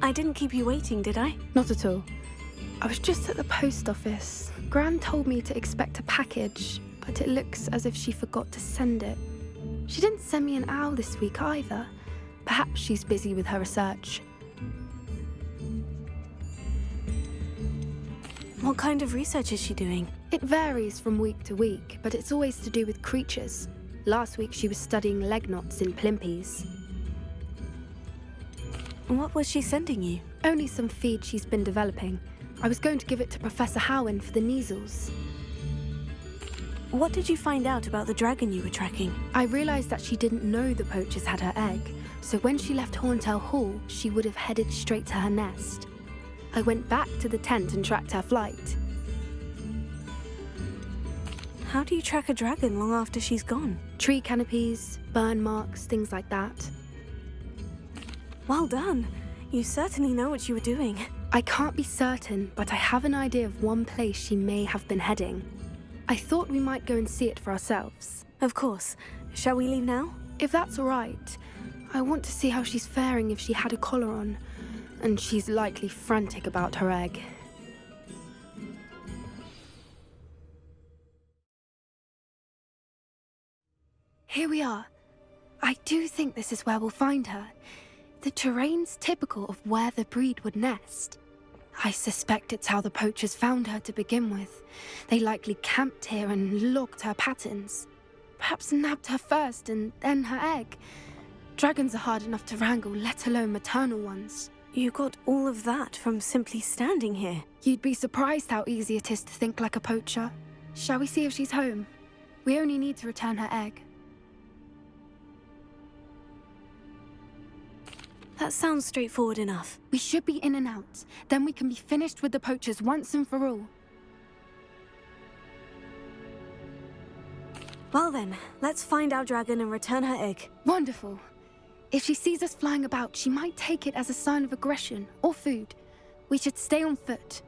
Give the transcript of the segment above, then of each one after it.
I didn't keep you waiting, did I? Not at all. I was just at the post office. Gran told me to expect a package, but it looks as if she forgot to send it. She didn't send me an owl this week either. Perhaps she's busy with her research. What kind of research is she doing? It varies from week to week, but it's always to do with creatures. Last week she was studying leg knots in plimpies. What was she sending you? Only some feed she's been developing. I was going to give it to Professor Howen for the measles. What did you find out about the dragon you were tracking? I realised that she didn't know the poachers had her egg, so when she left Horntail Hall, she would have headed straight to her nest. I went back to the tent and tracked her flight. How do you track a dragon long after she's gone? Tree canopies, burn marks, things like that. Well done. You certainly know what you were doing. I can't be certain, but I have an idea of one place she may have been heading. I thought we might go and see it for ourselves. Of course. Shall we leave now? If that's all right. I want to see how she's faring if she had a collar on. And she's likely frantic about her egg. Here we are. I do think this is where we'll find her. The terrain's typical of where the breed would nest. I suspect it's how the poachers found her to begin with. They likely camped here and logged her patterns. Perhaps nabbed her first and then her egg. Dragons are hard enough to wrangle, let alone maternal ones. You got all of that from simply standing here. You'd be surprised how easy it is to think like a poacher. Shall we see if she's home? We only need to return her egg. That sounds straightforward enough. We should be in and out. Then we can be finished with the poachers once and for all. Well then, let's find our dragon and return her egg. Wonderful. If she sees us flying about, she might take it as a sign of aggression or food. We should stay on foot.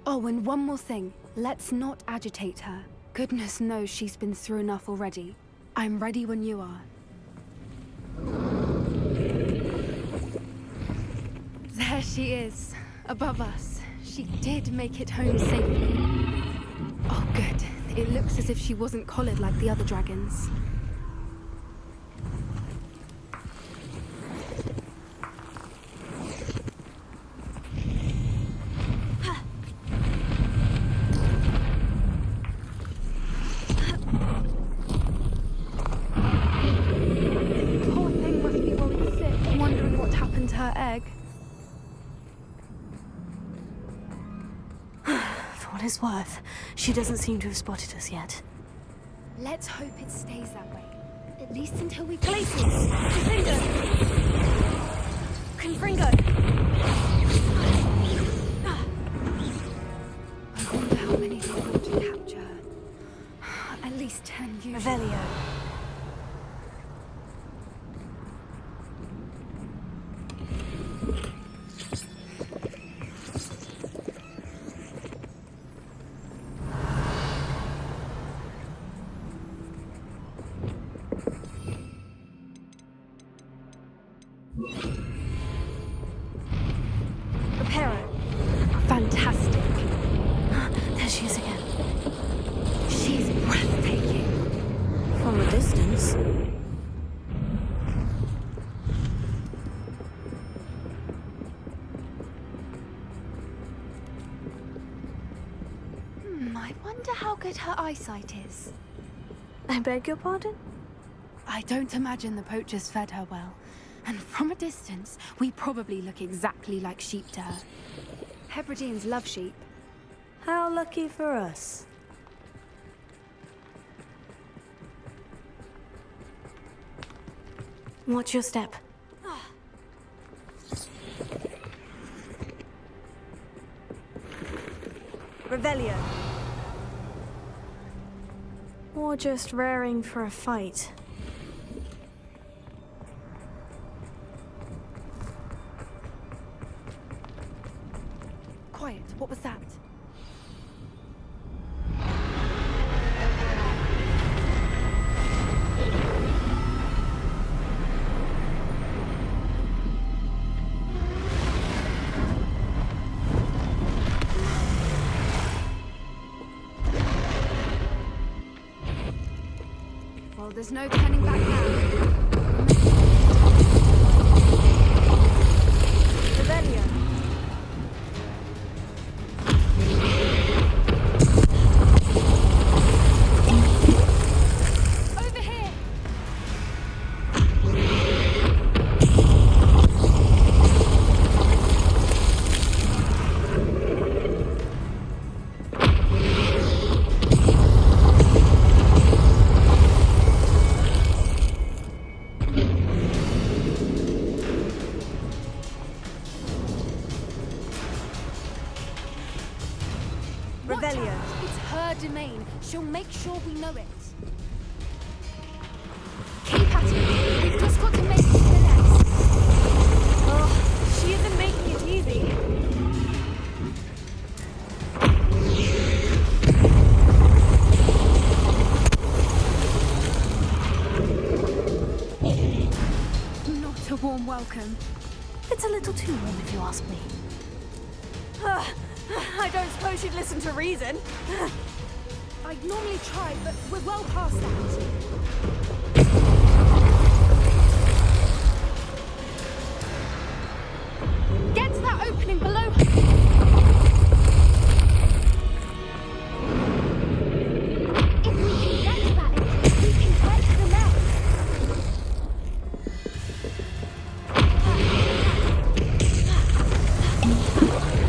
Oh, and one more thing. Let's not agitate her. Goodness knows she's been through enough already. I'm ready when you are. There she is, above us. She did make it home safely. Oh, good. It looks as if she wasn't collared like the other dragons. Poor thing must be worried sick, wondering what happened to her egg. For what it's worth, she doesn't seem to have spotted us yet. Let's hope it stays that way. At least until we Places! Confringo! Confringo! I wonder how many they want to capture her. At least 10 usually. Revelio. Fantastic. There she is again. She's breathtaking. From a distance. I wonder how good her eyesight is. I beg your pardon? I don't imagine the poachers fed her well. And from a distance, we probably look exactly like sheep to her. Hebrideans love sheep. How lucky for us. Watch your step. Revelio. Or just raring for a fight. Quiet, what was that? Well, there's no turning back now. Revelio. Over here! Revelio. It's her domain. She'll make sure we know it. Keep at it. We've just got to make it to the nest. Oh, she isn't making it easy. Not a warm welcome. It's a little too warm if you ask me. I don't suppose you'd listen to reason. I'd normally try, but we're well past that. Get to that opening below her. If we can get to that entrance, we can get to the nest.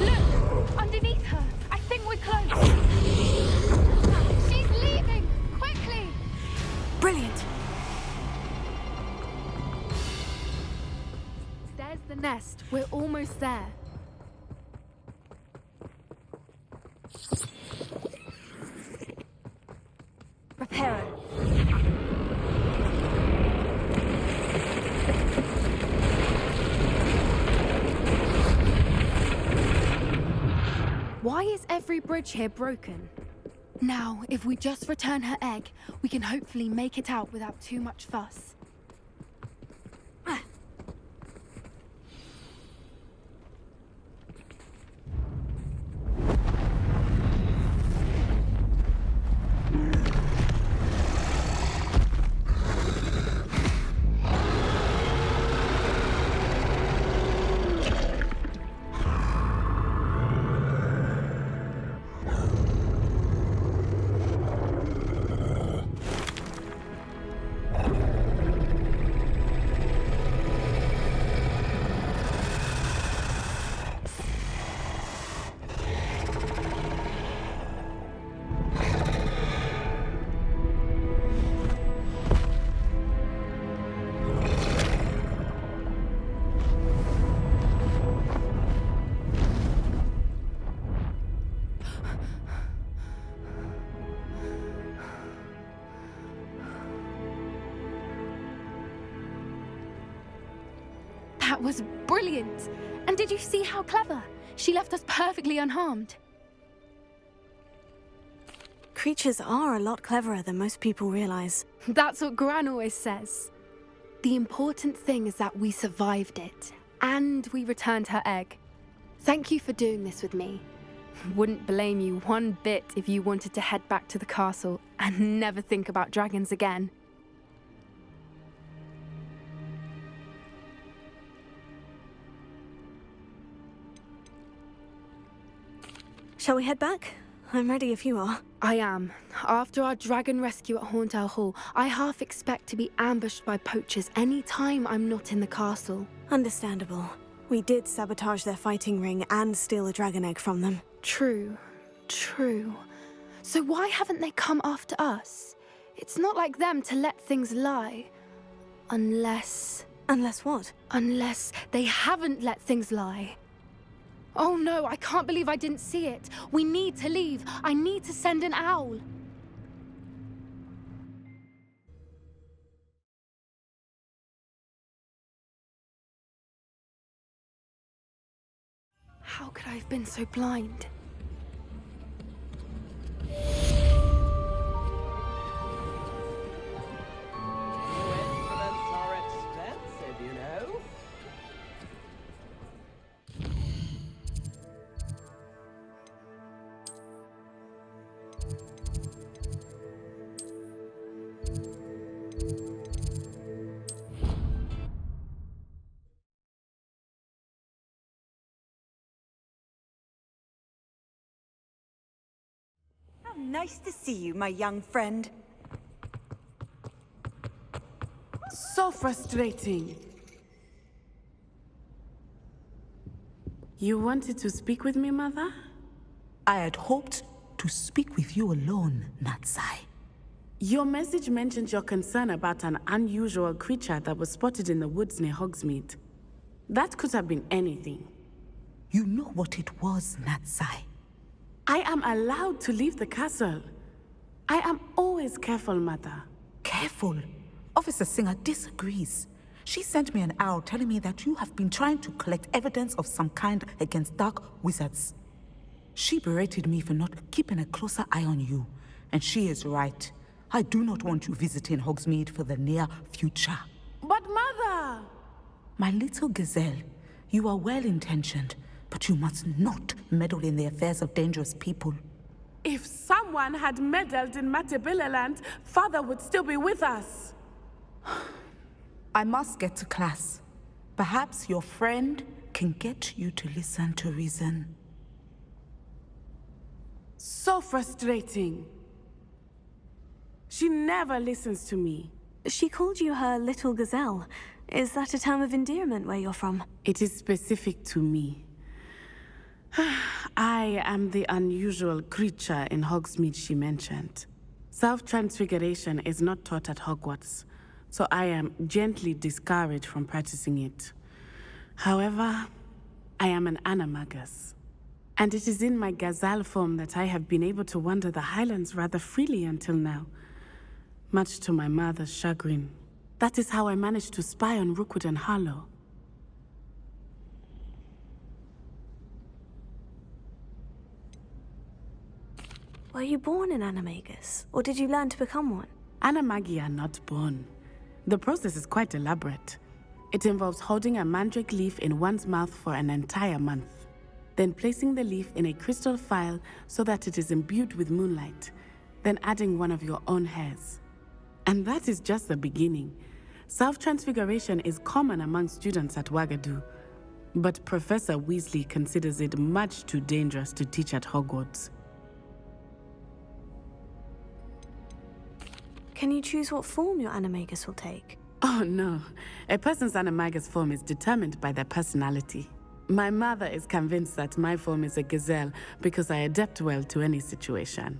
Look! Underneath her! I think we're close! She's leaving! Quickly! Brilliant. There's the nest. We're almost there. Reparo. Why is every bridge here broken? Now, if we just return her egg, we can hopefully make it out without too much fuss. That was brilliant! And did you see how clever? She left us perfectly unharmed. Creatures are a lot cleverer than most people realize. That's what Gran always says. The important thing is that we survived it, and we returned her egg. Thank you for doing this with me. Wouldn't blame you one bit if you wanted to head back to the castle and never think about dragons again. Shall we head back? I'm ready if you are. I am. After our dragon rescue at Hauntow Hall, I half expect to be ambushed by poachers any time I'm not in the castle. Understandable. We did sabotage their fighting ring and steal a dragon egg from them. True. So why haven't they come after us? It's not like them to let things lie. Unless what? Unless they haven't let things lie. Oh no, I can't believe I didn't see it. We need to leave. I need to send an owl. How could I have been so blind? Instruments are expensive, you know. Nice to see you, my young friend. So frustrating. You wanted to speak with me, Mother? I had hoped to speak with you alone, Natsai. Your message mentioned your concern about an unusual creature that was spotted in the woods near Hogsmeade. That could have been anything. You know what it was, Natsai. I am allowed to leave the castle. I am always careful, Mother. Careful. Officer Singer disagrees. She sent me an owl telling me that you have been trying to collect evidence of some kind against dark wizards. She berated me for not keeping a closer eye on you, and she is right. I do not want you visiting Hogsmeade for the near future. But Mother! My little gazelle, you are well-intentioned, but you must not meddle in the affairs of dangerous people. If someone had meddled in Matabeleland, Father would still be with us. I must get to class. Perhaps your friend can get you to listen to reason. So frustrating. She never listens to me. She called you her little gazelle. Is that a term of endearment where you're from? It is specific to me. I am the unusual creature in Hogsmeade she mentioned. Self-transfiguration is not taught at Hogwarts, so I am gently discouraged from practicing it. However, I am an animagus, and it is in my gazelle form that I have been able to wander the Highlands rather freely until now, much to my mother's chagrin. That is how I managed to spy on Rookwood and Harlow. Were you born an animagus, or did you learn to become one? Animagi are not born. The process is quite elaborate. It involves holding a mandrake leaf in one's mouth for an entire month, then placing the leaf in a crystal phial so that it is imbued with moonlight, then adding one of your own hairs. And that is just the beginning. Self-transfiguration is common among students at Wagadu, but Professor Weasley considers it much too dangerous to teach at Hogwarts. Can you choose what form your animagus will take? Oh no, a person's animagus form is determined by their personality. My mother is convinced that my form is a gazelle because I adapt well to any situation.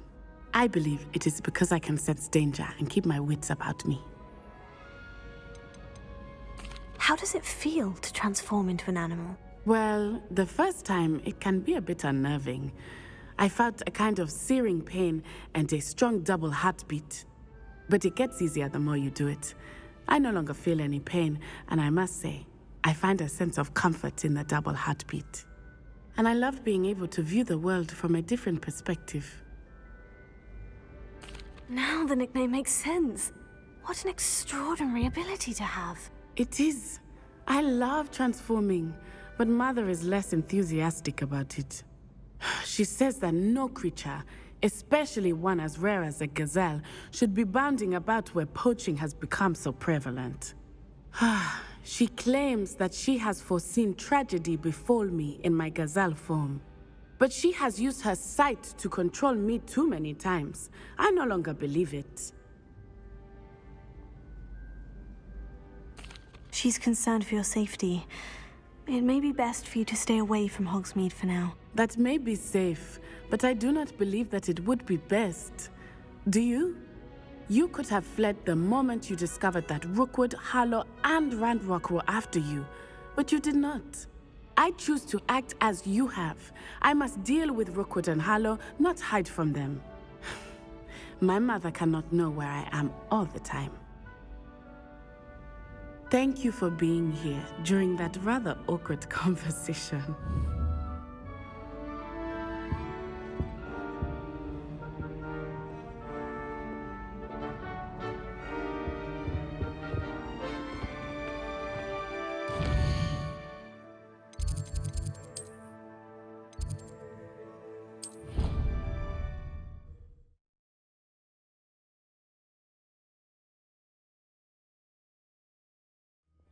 I believe it is because I can sense danger and keep my wits about me. How does it feel to transform into an animal? Well, the first time it can be a bit unnerving. I felt a kind of searing pain and a strong double heartbeat. But it gets easier the more you do it. I no longer feel any pain, and I must say, I find a sense of comfort in the double heartbeat. And I love being able to view the world from a different perspective. Now the nickname makes sense. What an extraordinary ability to have. It is. I love transforming, but Mother is less enthusiastic about it. She says that no creature, especially one as rare as a gazelle, should be bounding about where poaching has become so prevalent. She claims that she has foreseen tragedy befall me in my gazelle form. But she has used her sight to control me too many times. I no longer believe it. She's concerned for your safety. It may be best for you to stay away from Hogsmeade for now. That may be safe, but I do not believe that it would be best. Do you? You could have fled the moment you discovered that Rookwood, Harlow, and Ranrock were after you, but you did not. I choose to act as you have. I must deal with Rookwood and Harlow, not hide from them. My mother cannot know where I am all the time. Thank you for being here during that rather awkward conversation.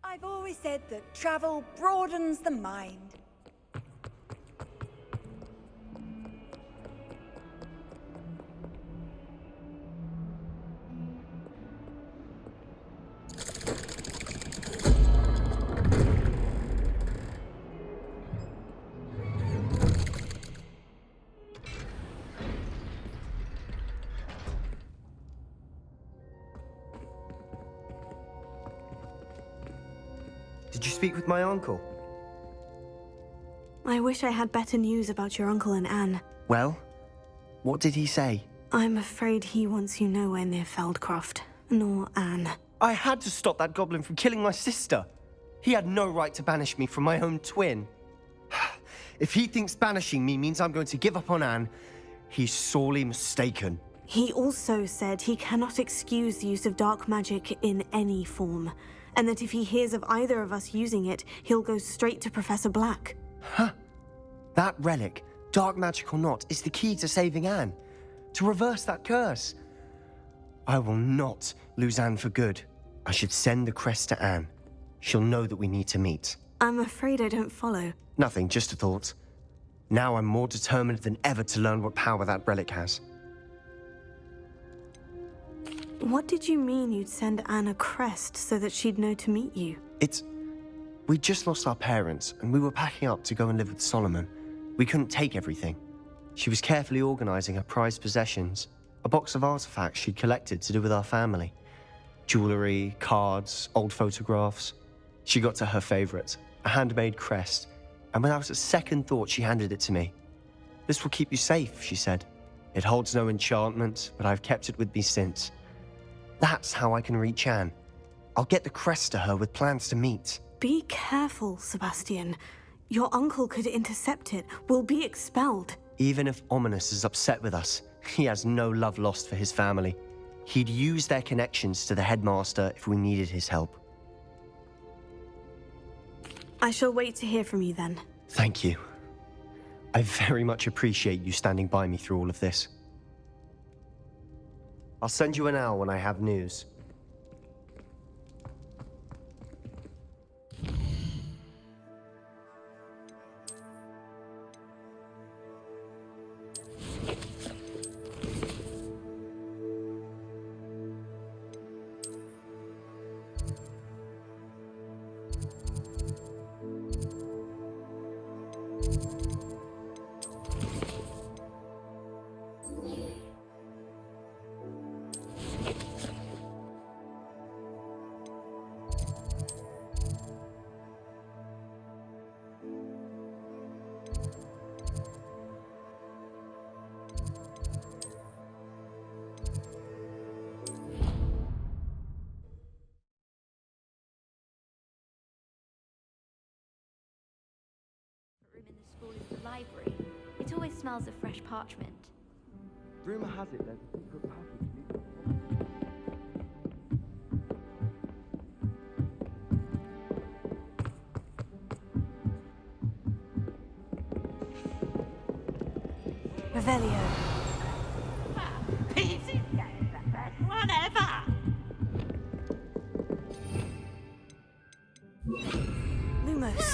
I've always said that travel broadens the mind. Did you speak with my uncle? I wish I had better news about your uncle and Anne. Well, what did he say? I'm afraid he wants you nowhere near Feldcroft, nor Anne. I had to stop that goblin from killing my sister. He had no right to banish me from my own twin. If he thinks banishing me means I'm going to give up on Anne, he's sorely mistaken. He also said he cannot excuse the use of dark magic in any form, and that if he hears of either of us using it, he'll go straight to Professor Black. Huh? That relic, dark magic or not, is the key to saving Anne. To reverse that curse. I will not lose Anne for good. I should send the crest to Anne. She'll know that we need to meet. I'm afraid I don't follow. Nothing, just a thought. Now I'm more determined than ever to learn what power that relic has. What did you mean you'd send Anne a crest so that she'd know to meet you? We'd just lost our parents, and we were packing up to go and live with Solomon. We couldn't take everything. She was carefully organizing her prized possessions, a box of artifacts she'd collected to do with our family. Jewelry, cards, old photographs. She got to her favorite, a handmade crest, and without a second thought, she handed it to me. "This will keep you safe," she said. "It holds no enchantment, but I've kept it with me since. That's how I can reach Anne. I'll get the crest to her with plans to meet." Be careful, Sebastian. Your uncle could intercept it. We'll be expelled. Even if Ominous is upset with us, he has no love lost for his family. He'd use their connections to the headmaster if we needed his help. I shall wait to hear from you then. Thank you. I very much appreciate you standing by me through all of this. I'll send you an owl when I have news. Room in the school is the library. It always smells of fresh parchment. Rumor has it there's a secret passage. Revelio. Easy, the best one ever! Lumos.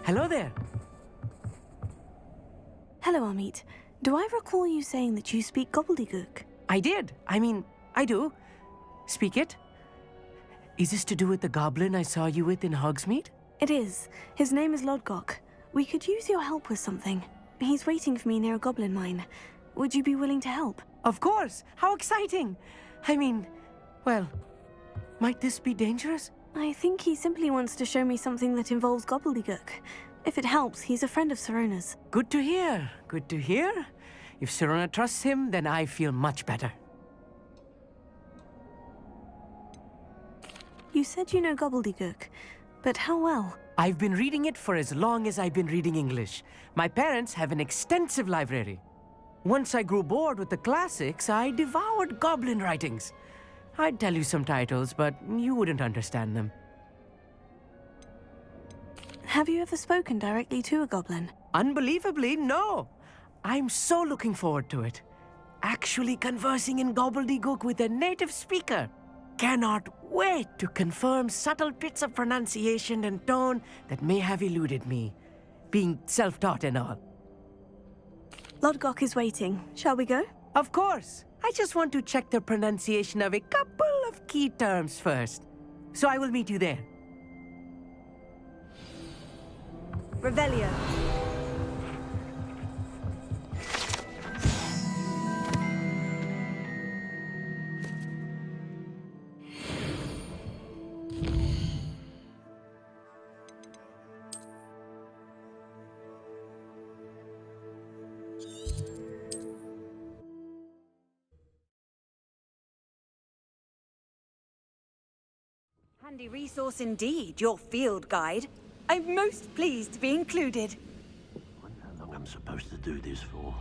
Hello there. Hello, Amit. Do I recall you saying that you speak gobbledygook? I did. I do. Speak it. Is this to do with the goblin I saw you with in Hogsmeade? It is. His name is Lodgok. We could use your help with something. He's waiting for me near a goblin mine. Would you be willing to help? Of course. How exciting. Well, might this be dangerous? I think he simply wants to show me something that involves gobbledygook. If it helps, he's a friend of Sirona's. Good to hear. Good to hear. If Sirona trusts him, then I feel much better. You said you know gobbledygook, but how well? I've been reading it for as long as I've been reading English. My parents have an extensive library. Once I grew bored with the classics, I devoured goblin writings. I'd tell you some titles, but you wouldn't understand them. Have you ever spoken directly to a goblin? Unbelievably, no. I'm so looking forward to it. Actually conversing in gobbledygook with a native speaker. Cannot wait to confirm subtle bits of pronunciation and tone that may have eluded me, being self-taught and all. Lodgok is waiting. Shall we go? Of course. I just want to check the pronunciation of a couple of key terms first. So I will meet you there. Revelio. Handy resource indeed, your field guide. I'm most pleased to be included. I wonder how long I'm supposed to do this for.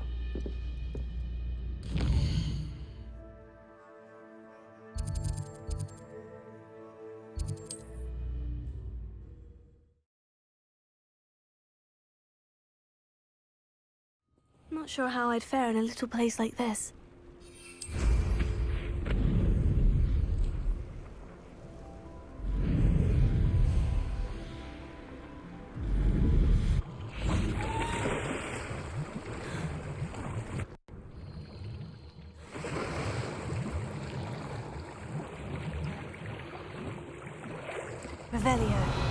Not sure how I'd fare in a little place like this. Revelio.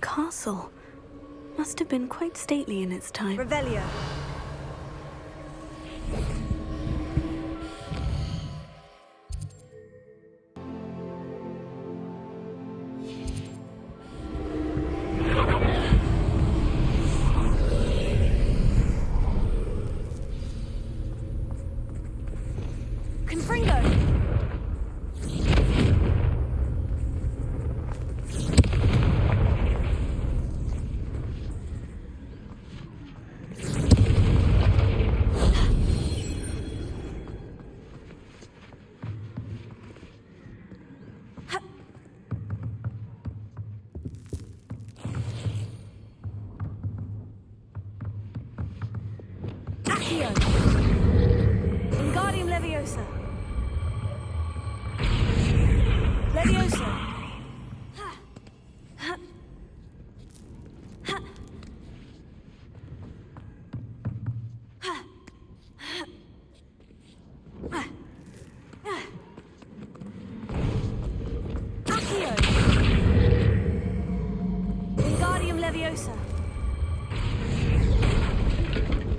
Castle. Must have been quite stately in its time. Revelio. Confringo. Wingardium Leviosa. Leviosa. Accio. Wingardium Leviosa.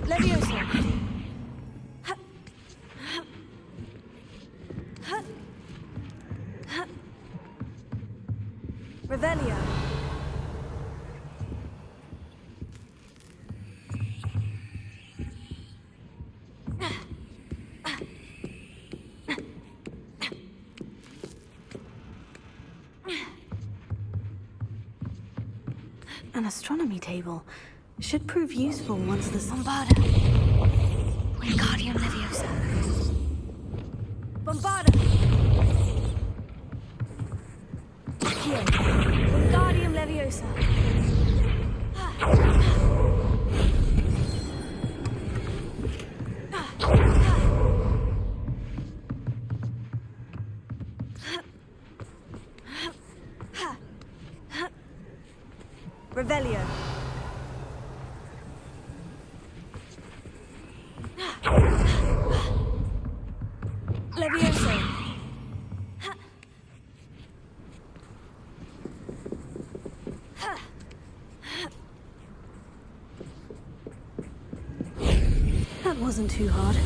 Leviosa. Revelio. An astronomy table. Should prove useful once the Bombarda. Wingardium Leviosa. Bombarda. Accio. Wingardium Leviosa. Levioso. That wasn't too hard.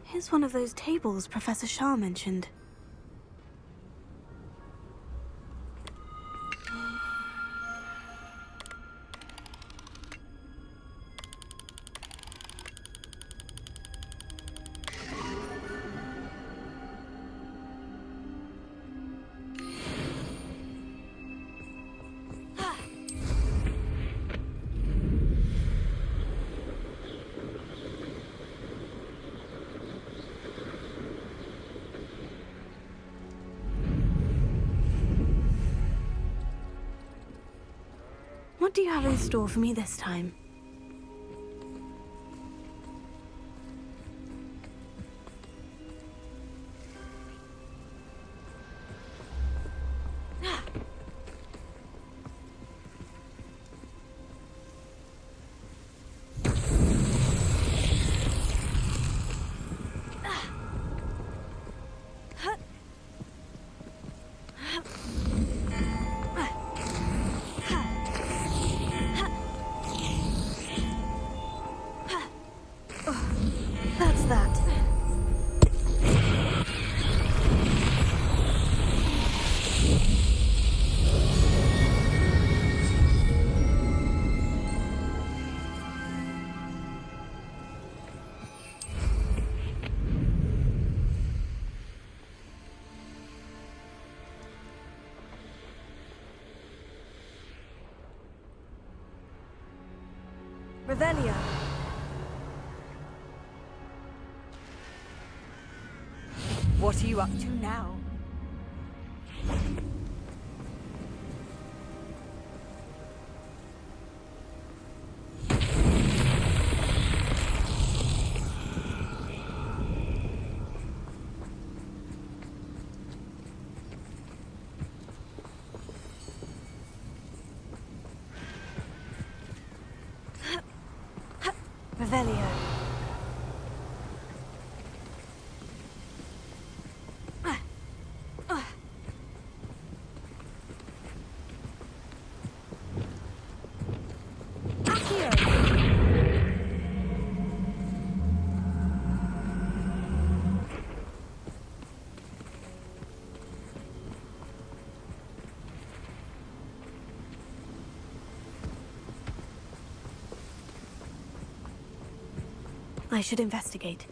Here's one of those tables Professor Shah mentioned. What do you have in store for me this time? That's that. Revelio. What are you up to now? Revelio. I should investigate.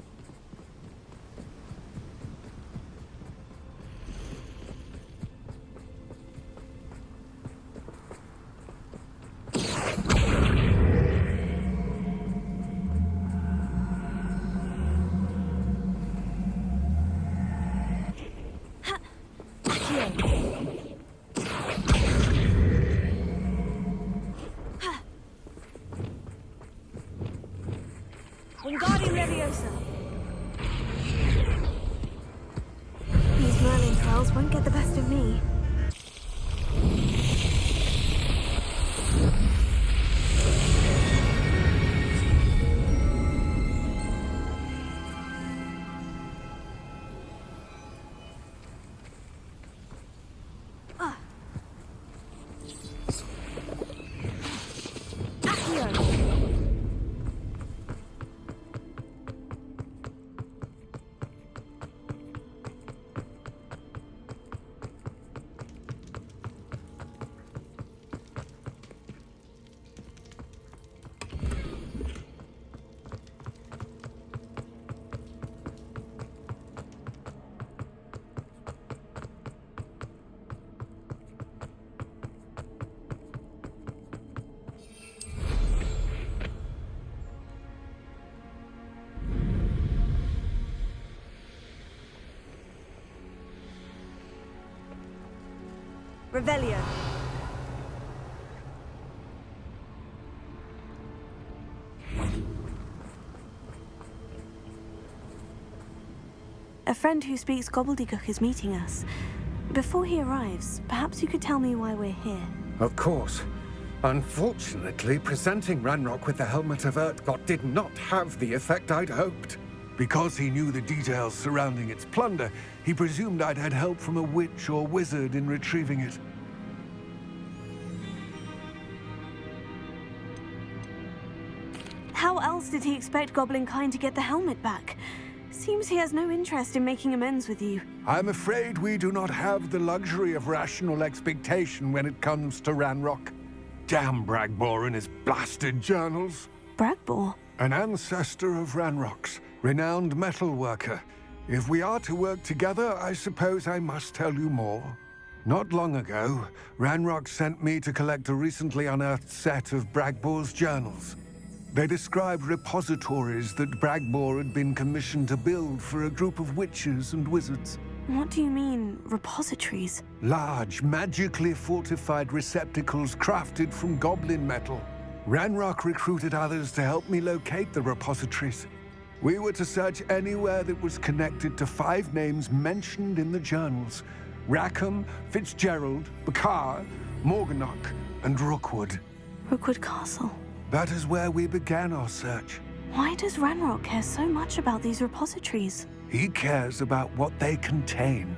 Wingardium Leviosa. These Merlin trolls won't get the best of me. Revelio. A friend who speaks gobbledygook is meeting us. Before he arrives, perhaps you could tell me why we're here. Of course. Unfortunately, presenting Ranrock with the Helmet of Urtkot did not have the effect I'd hoped. Because he knew the details surrounding its plunder, he presumed I'd had help from a witch or wizard in retrieving it. How else did he expect Goblinkind to get the helmet back? Seems he has no interest in making amends with you. I'm afraid we do not have the luxury of rational expectation when it comes to Ranrock. Damn Bragbor and his blasted journals. Bragbor? An ancestor of Ranrock's, renowned metal worker. If we are to work together, I suppose I must tell you more. Not long ago, Ranrock sent me to collect a recently unearthed set of Bragbor's journals. They described repositories that Bragbor had been commissioned to build for a group of witches and wizards. What do you mean, repositories? Large, magically fortified receptacles crafted from goblin metal. Ranrock recruited others to help me locate the repositories. We were to search anywhere that was connected to 5 names mentioned in the journals: Rackham, Fitzgerald, Bakar, Morganach, and Rookwood. Rookwood Castle. That is where we began our search. Why does Ranrock care so much about these repositories? He cares about what they contain.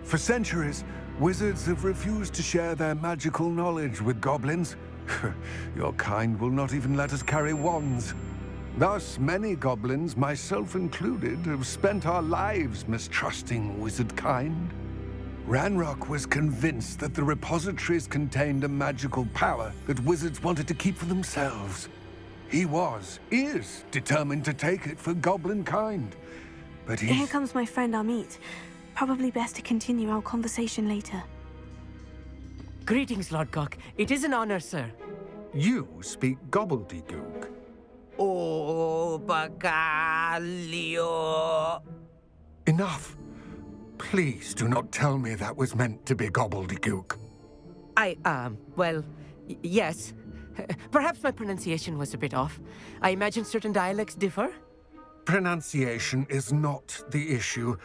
For centuries, wizards have refused to share their magical knowledge with goblins. Your kind will not even let us carry wands. Thus, many goblins, myself included, have spent our lives mistrusting wizard kind. Ranrock was convinced that the repositories contained a magical power that wizards wanted to keep for themselves. He is determined to take it for goblin kind. But Here comes my friend Amit. Probably best to continue our conversation later. Greetings, Lord Cock. It is an honor, sir. You speak gobbledygook. Oh, Bagalio. Enough. Please do not tell me that was meant to be gobbledygook. Well, yes. Perhaps my pronunciation was a bit off. I imagine certain dialects differ. Pronunciation is not the issue.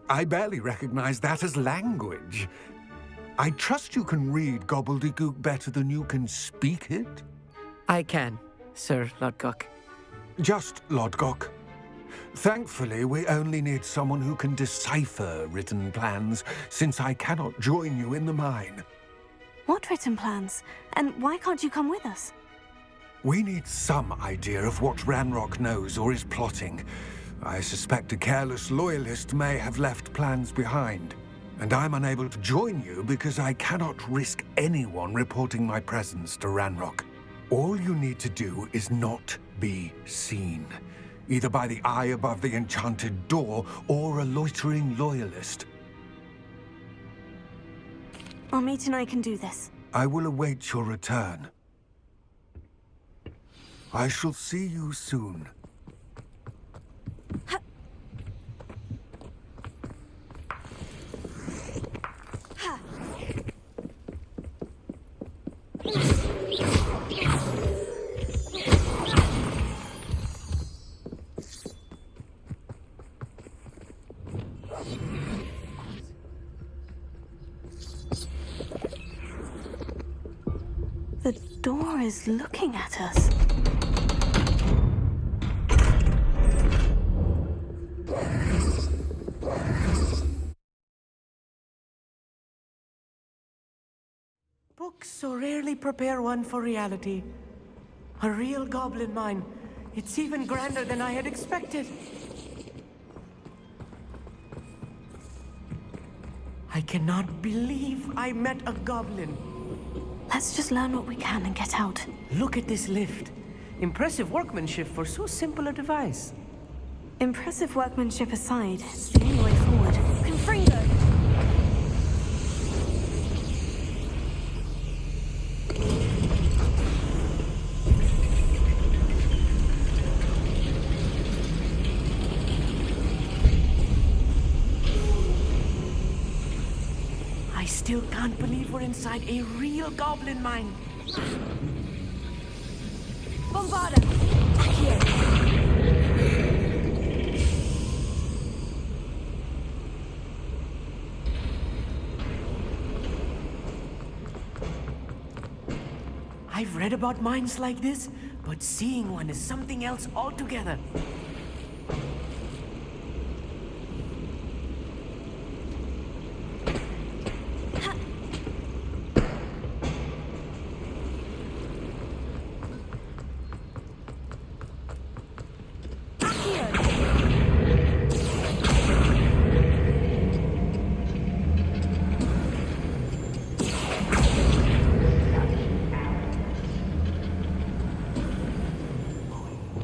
I barely recognize that as language. I trust you can read gobbledygook better than you can speak it? I can, Sir Lodgok. Just Lodgok. Thankfully, we only need someone who can decipher written plans, since I cannot join you in the mine. What written plans? And why can't you come with us? We need some idea of what Ranrock knows or is plotting. I suspect a careless loyalist may have left plans behind. And I'm unable to join you because I cannot risk anyone reporting my presence to Ranrock. All you need to do is not be seen, either by the eye above the enchanted door or a loitering loyalist. Amit and I can do this. I will await your return. I shall see you soon. The door is looking at us. Books so rarely prepare one for reality. A real goblin mine. It's even grander than I had expected. I cannot believe I met a goblin. Let's just learn what we can and get out. Look at this lift. Impressive workmanship for so simple a device. Impressive workmanship aside, it's the only way forward. Confringo! I still can't believe we're inside a real goblin mine. Bombarda! Accio! I've read about mines like this, but seeing one is something else altogether.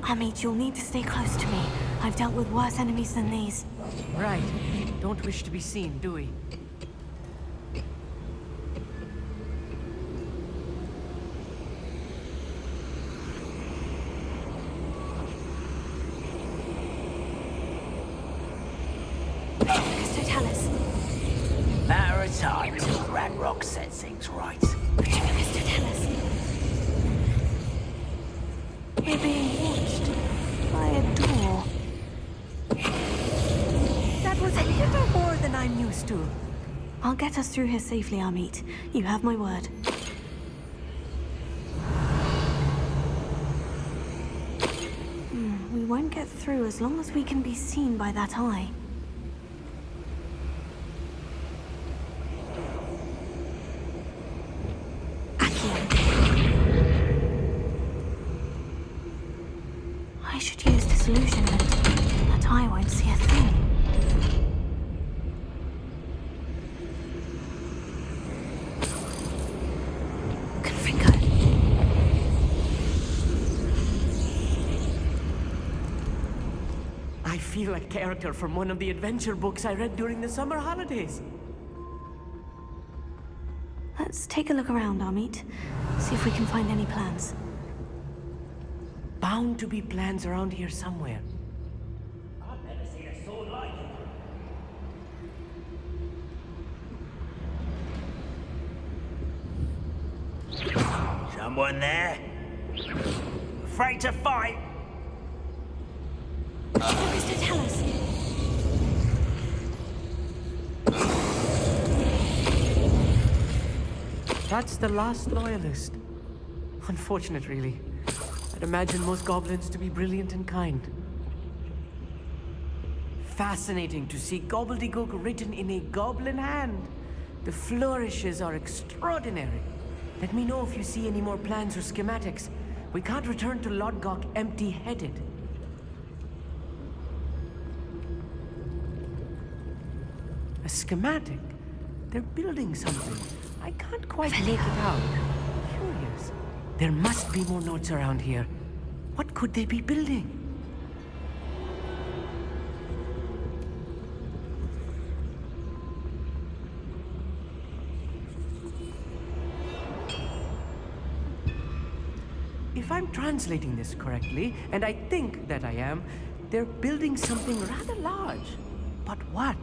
Amit, you'll need to stay close to me. I've dealt with worse enemies than these. Right. Don't wish to be seen, do we? Mr. Tallis. Matter of time till Ragnarok sets things right. Mr. Tallis. We're being watched by a door. That was a little more than I'm used to. I'll get us through here safely, Amit. You have my word. We won't get through as long as we can be seen by that eye. I should use disillusionment. That eye won't see a thing. Confringo. I feel like a character from one of the adventure books I read during the summer holidays. Let's take a look around, Amit. See if we can find any plans. Bound to be plans around here somewhere. I've never seen a sword like it. Someone there? Afraid to fight? Mr. Tallis. That's the last loyalist. Unfortunate, really. I'd imagine most goblins to be brilliant and kind. Fascinating to see gobbledygook written in a goblin hand. The flourishes are extraordinary. Let me know if you see any more plans or schematics. We can't return to Lodgok empty-headed. A schematic? They're building something. I can't quite make it out. Curious. There must be more notes around here. What could they be building? If I'm translating this correctly, and I think that I am, they're building something rather large. But what?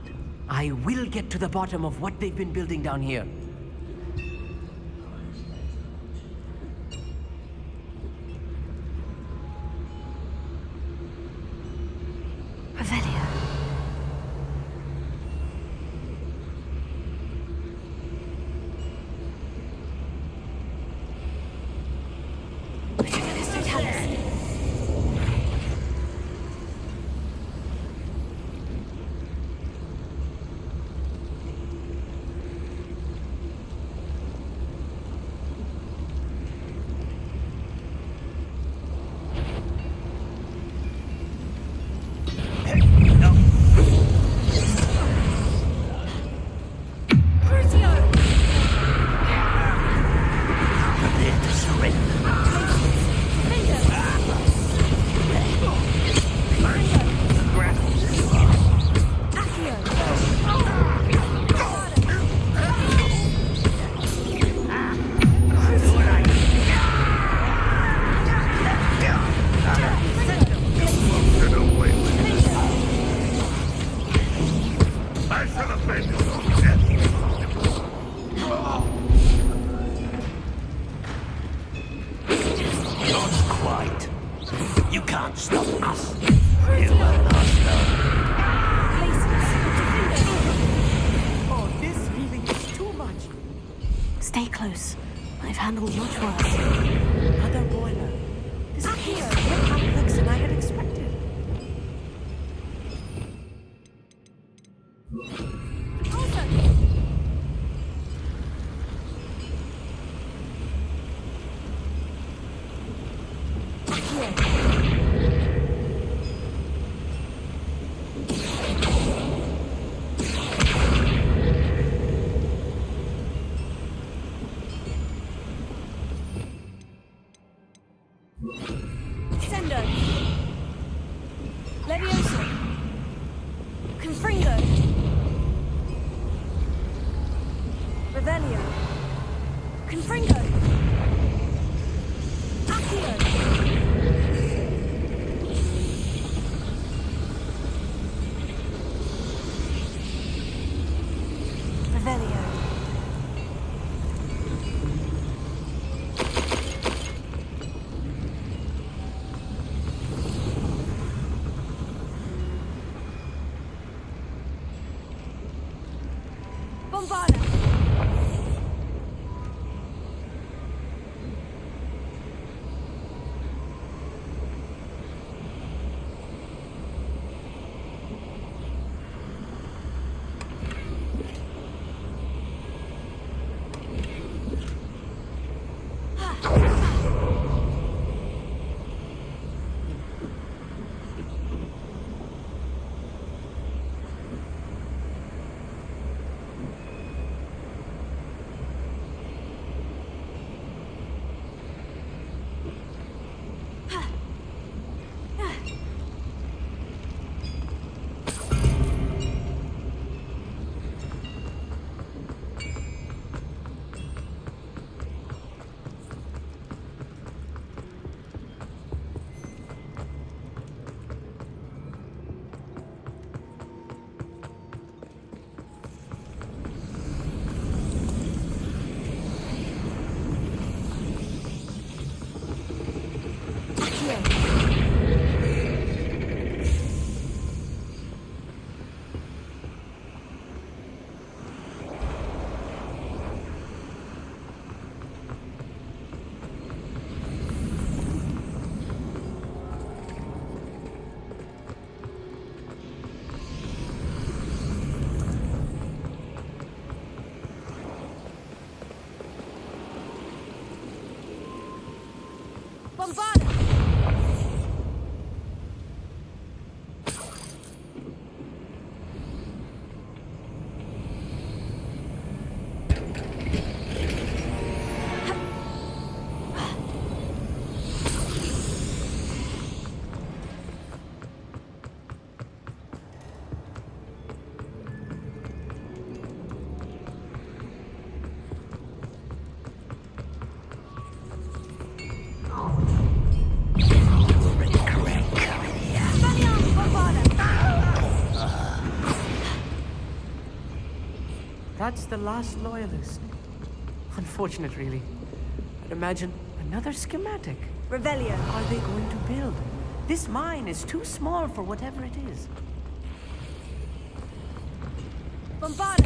I will get to the bottom of what they've been building down here. Revelio. Mr. Tallis. Stay close. I've handled much worse. Another boiler. This appears more complex than I had expected. Sendo. Levioso. Confringo. Revelio. Confringo. Accio. Revelio. Bombarda. Bombarda! That's the last loyalist. Unfortunate, really. I'd imagine another schematic. Revelio. Are they going to build? This mine is too small for whatever it is. Bombarda.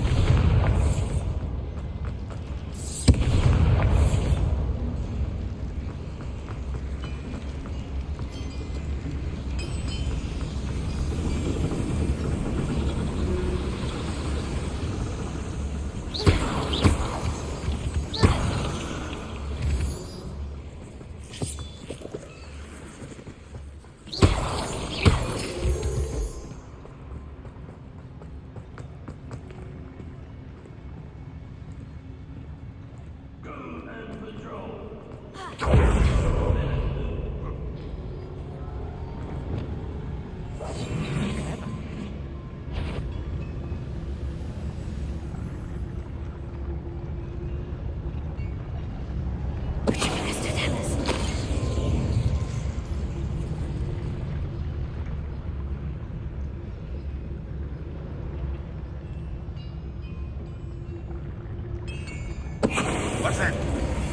What's that?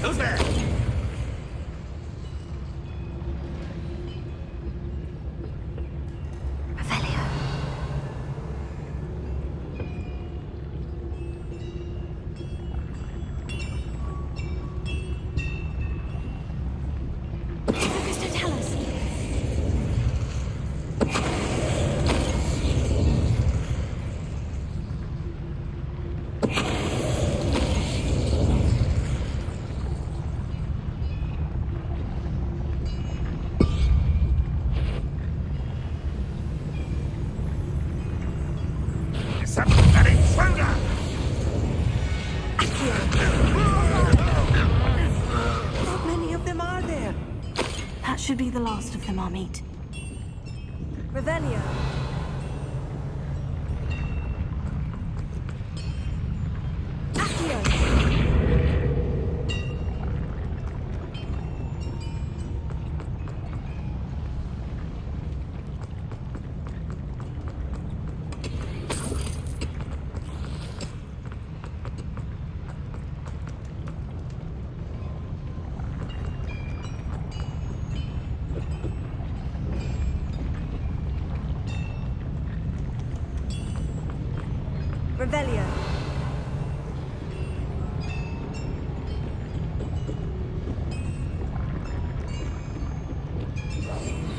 Who's there? Revelio. That should be the last of them, Amit. Revelio. Revelio.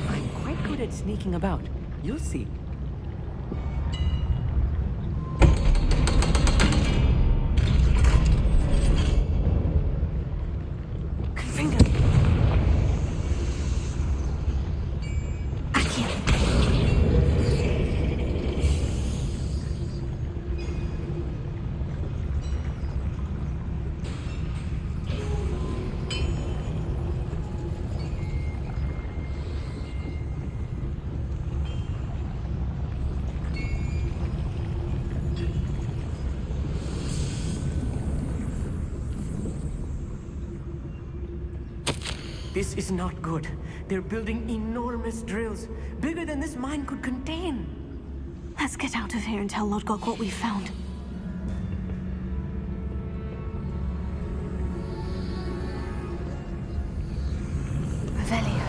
I'm quite good at sneaking about. You'll see. This is not good. They're building enormous drills, bigger than this mine could contain. Let's get out of here and tell Lodgok what we found. Revelio.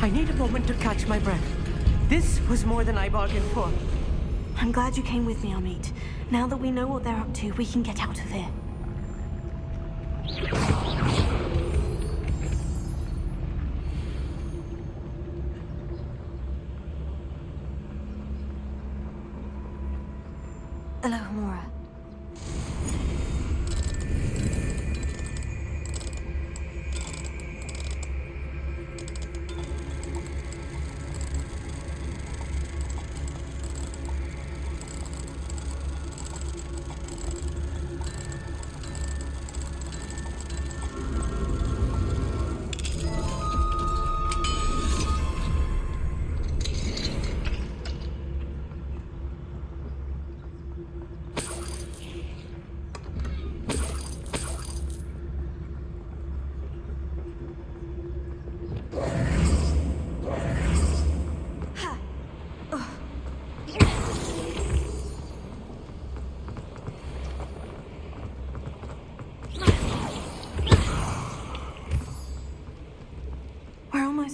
I need a moment to catch my breath. This was more than I bargained for. I'm glad you came with me, Amit. Now that we know what they're up to, we can get out of here. Alohomora.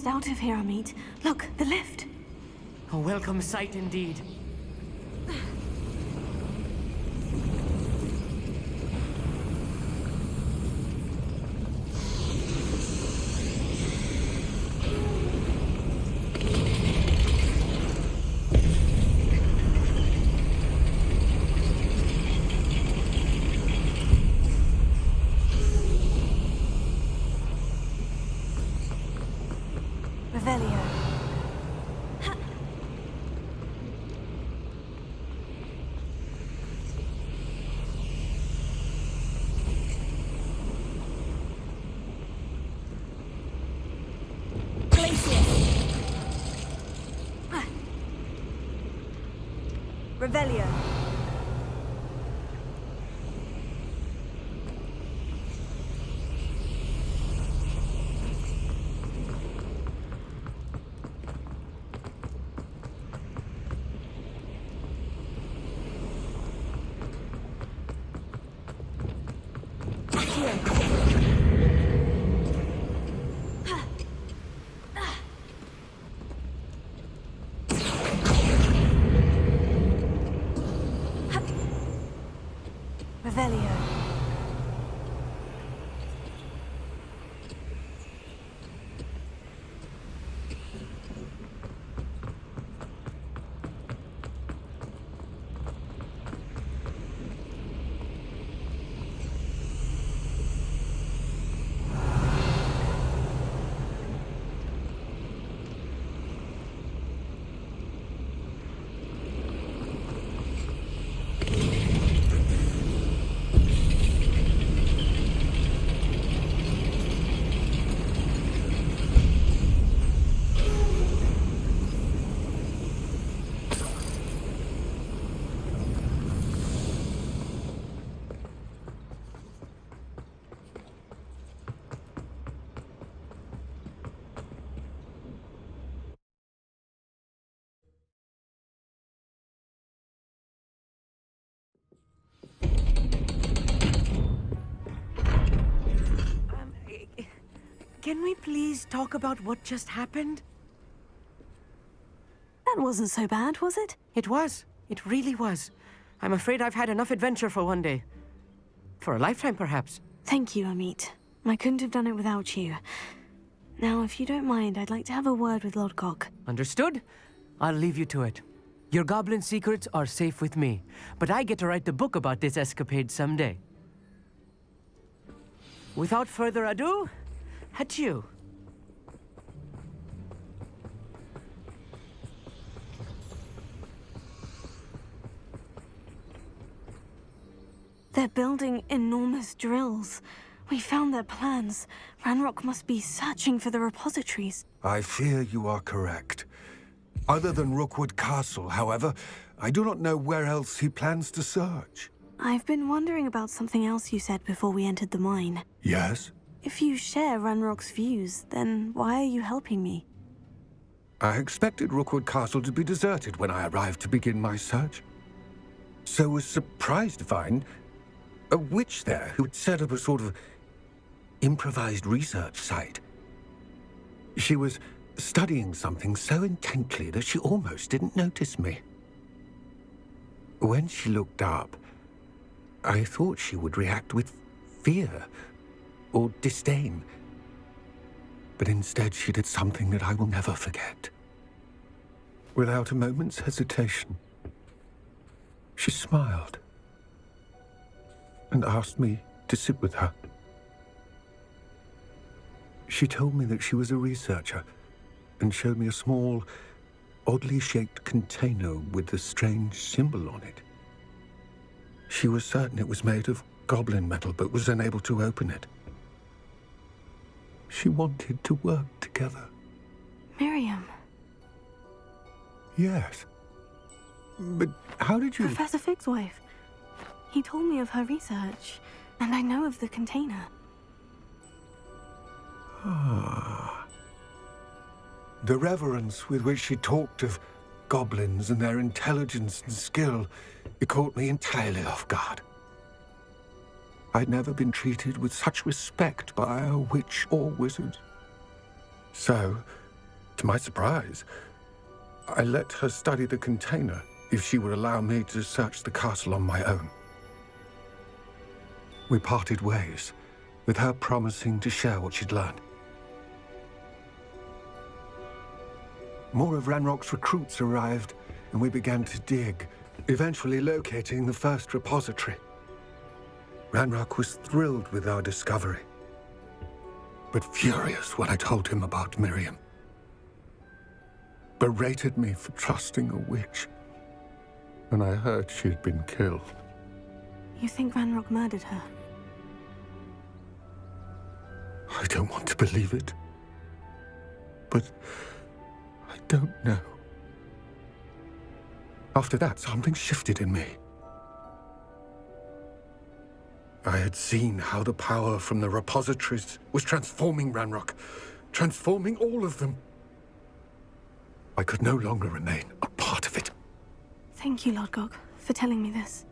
Out of here, Amit. Look, the lift. A welcome sight indeed. Revelio. Revelio. Can we please talk about what just happened? That wasn't so bad, was it? It was. It really was. I'm afraid I've had enough adventure for one day. For a lifetime, perhaps. Thank you, Amit. I couldn't have done it without you. Now, if you don't mind, I'd like to have a word with Lodgok. Understood? I'll leave you to it. Your goblin secrets are safe with me, but I get to write the book about this escapade someday. Without further ado, adieu. They're building enormous drills. We found their plans. Ranrock must be searching for the repositories. I fear you are correct. Other than Rookwood Castle, however, I do not know where else he plans to search. I've been wondering about something else you said before we entered the mine. Yes? If you share Ranrock's views, then why are you helping me? I expected Rookwood Castle to be deserted when I arrived to begin my search. So was surprised to find a witch there who had set up a sort of improvised research site. She was studying something so intently that she almost didn't notice me. When she looked up, I thought she would react with fear or disdain. But instead she did something that I will never forget. Without a moment's hesitation, she smiled and asked me to sit with her. She told me that she was a researcher and showed me a small, oddly shaped container with a strange symbol on it. She was certain it was made of goblin metal, but was unable to open it. She wanted to work together. Miriam. Yes. But how did you... Professor Fig's wife. He told me of her research, and I know of the container. Ah. The reverence with which she talked of goblins and their intelligence and skill, it caught me entirely off guard. I'd never been treated with such respect by a witch or wizard. So, to my surprise, I let her study the container if she would allow me to search the castle on my own. We parted ways, with her promising to share what she'd learned. More of Ranrock's recruits arrived, and we began to dig, eventually locating the first repository. Ranrock was thrilled with our discovery, but furious when I told him about Miriam. Berated me for trusting a witch, and I heard she'd been killed. You think Ranrock murdered her? I don't want to believe it, but I don't know. After that, something shifted in me. I had seen how the power from the repositories was transforming Ranrock, transforming all of them. I could no longer remain a part of it. Thank you, Lodgok, for telling me this.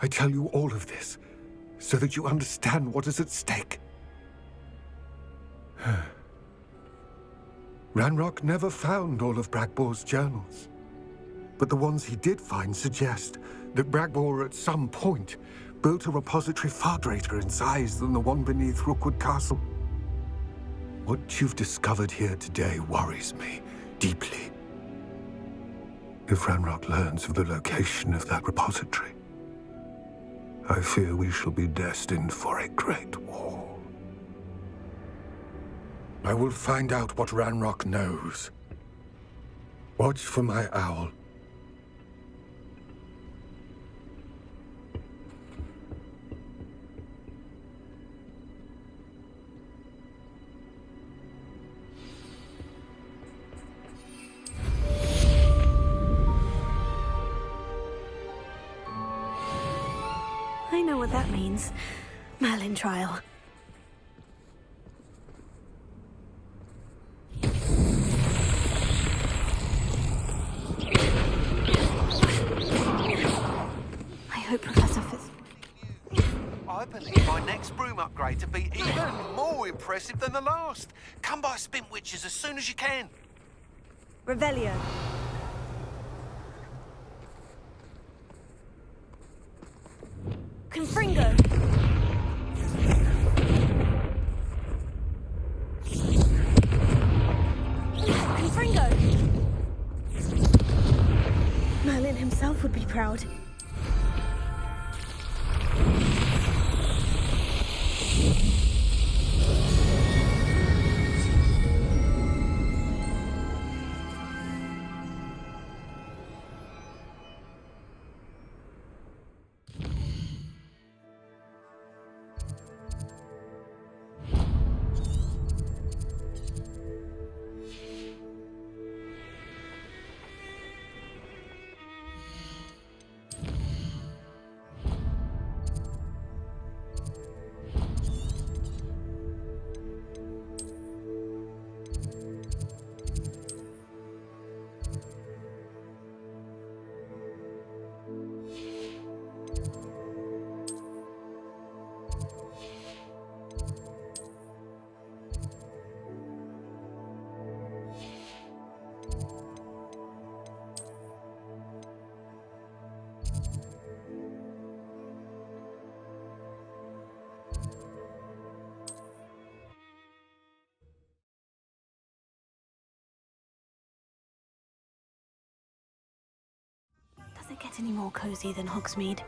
I tell you all of this so that you understand what is at stake. Ranrock never found all of Bragbor's journals, but the ones he did find suggest that Bragbor at some point built a repository far greater in size than the one beneath Rookwood Castle. What you've discovered here today worries me deeply. If Ranrock learns of the location of that repository, I fear we shall be destined for a great war. I will find out what Ranrock knows. Watch for my owl. I know what that means. Merlin trial. I hope Professor Fizz... I believe my next next broom upgrade to be even more impressive than the last. Come by Spintwitches as soon as you can. Revelio. Confringo. Confringo. Merlin himself would be proud. Does it get any more cozy than Hogsmeade?